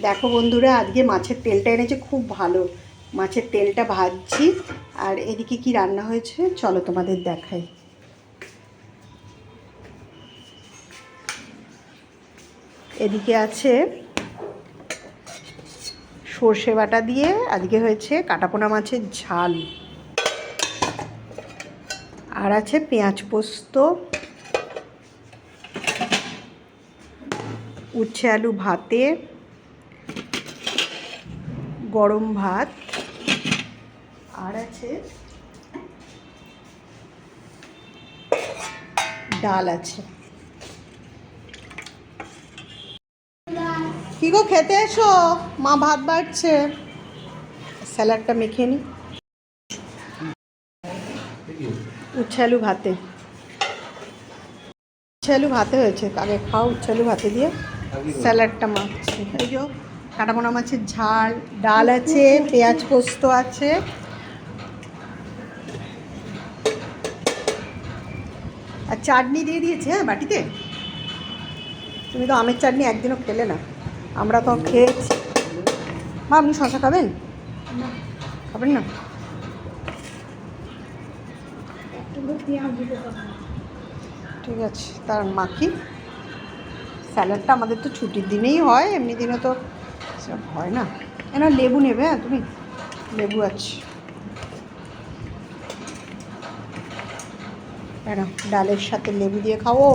দেখো বন্ধুরা, আজকে মাছের তেলটা এনেছে খুব ভালো। মাছের তেলটা ভাজছি। আর এদিকে কি রান্না হয়েছে চলো তোমাদের দেখাই। এদিকে আছে সর্ষে বাটা দিয়ে আজকে হয়েছে কাটাপোনা মাছের ঝাল। আর আছে পেঁয়াজ পোস্ত, উচ্ছে আলু ভাতে, গরম ভাত, আর আছে ডাল আছে। কি গো, খেতে এসো, মা ভাত বাড়ছে। স্যালাডটা মেখে নি। উচ্ছে আলু ভাতে, উচ্ছে আলু ভাতে হয়েছে, আগে খাও উচ্ছে আলু ভাতে দিয়ে। স্যালাডটা মাখছি। এই যে কাটাপোনা মাছের ঝাল, ডাল আছে, পেঁয়াজ পোস্ত আছে, আর চাটনি দিয়ে দিয়েছে। হ্যাঁ, বাটিতে। তুমি তো আমের চাটনি একদিনও খেলে না, আমরা তো খেয়েছি। মা, আপনি শশা খাবেন? খাবেন না? ঠিক আছে, তার মাখি। স্যালাডটা আমাদের তো ছুটির দিনেই হয়, এমনি দিনে তো সব হয় না। না, লেবু নেবে? হ্যাঁ, তুমি লেবু আছে। কেন, ডালের সাথে লেবু দিয়ে খাও।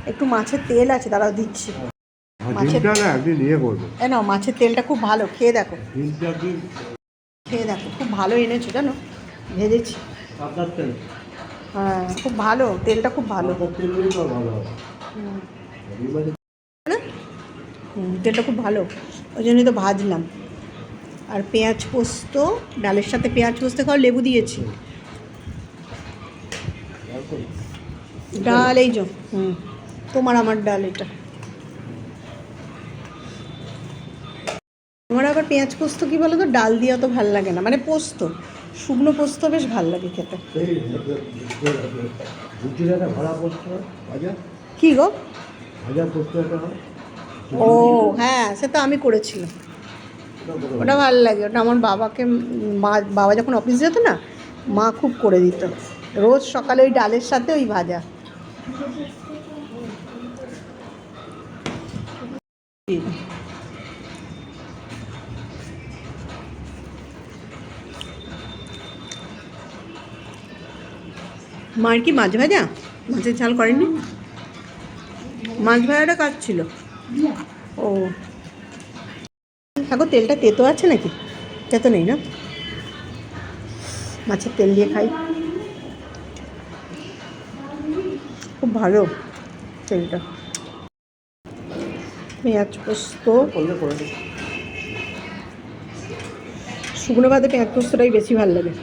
একটু মাছের তেল আছে, দাঁড়াও দিচ্ছি। মাছের না, মাছের তেলটা খুব ভালো, খেয়ে দেখো। খেয়ে দেখো, খুব ভালো এনেছো জানো, ভেজেছি। হ্যাঁ, খুব ভালো, তেলটা খুব ভালো। তেলটা খুব ভালো, ওই জন্যই তো ভাজলাম। আর পেঁয়াজ পোস্ত, ডালের সাথে পেঁয়াজ পোস্ত খাও, লেবু দিয়েছি। ডাল এই যে, তোমার আমার ডাল এটা। আমার আবার পেঁয়াজ পোস্ত কি বলো তো, ডাল দিয়ে অত ভাল লাগে না, মানে পোস্ত, শুকনো পোস্ত বেশ ভাল লাগে খেতে। কি গো? ও হ্যাঁ, সে তো আমি করেছিলাম, ওটা ভালো লাগে। ওটা আমার বাবাকে, বাবা যখন অফিস যেত না, মা খুব করে দিত রোজ সকালে ওই ডালের সাথে ওই ভাজা। মার কি মাছ ভাজা, মাছের ঝাল করেননি? মাছ ভাজাটা কাজ ছিল। ও এখন তেলটা তেতো আছে নাকি? তেতো নেই না? মাছের তেল দিয়ে খাই, খুব ভালো তেলটা। পেঁয়াজ পোস্ত, শুকনো ভাতে পেঁয়াজ পোস্তটাই বেশি ভালো লাগে।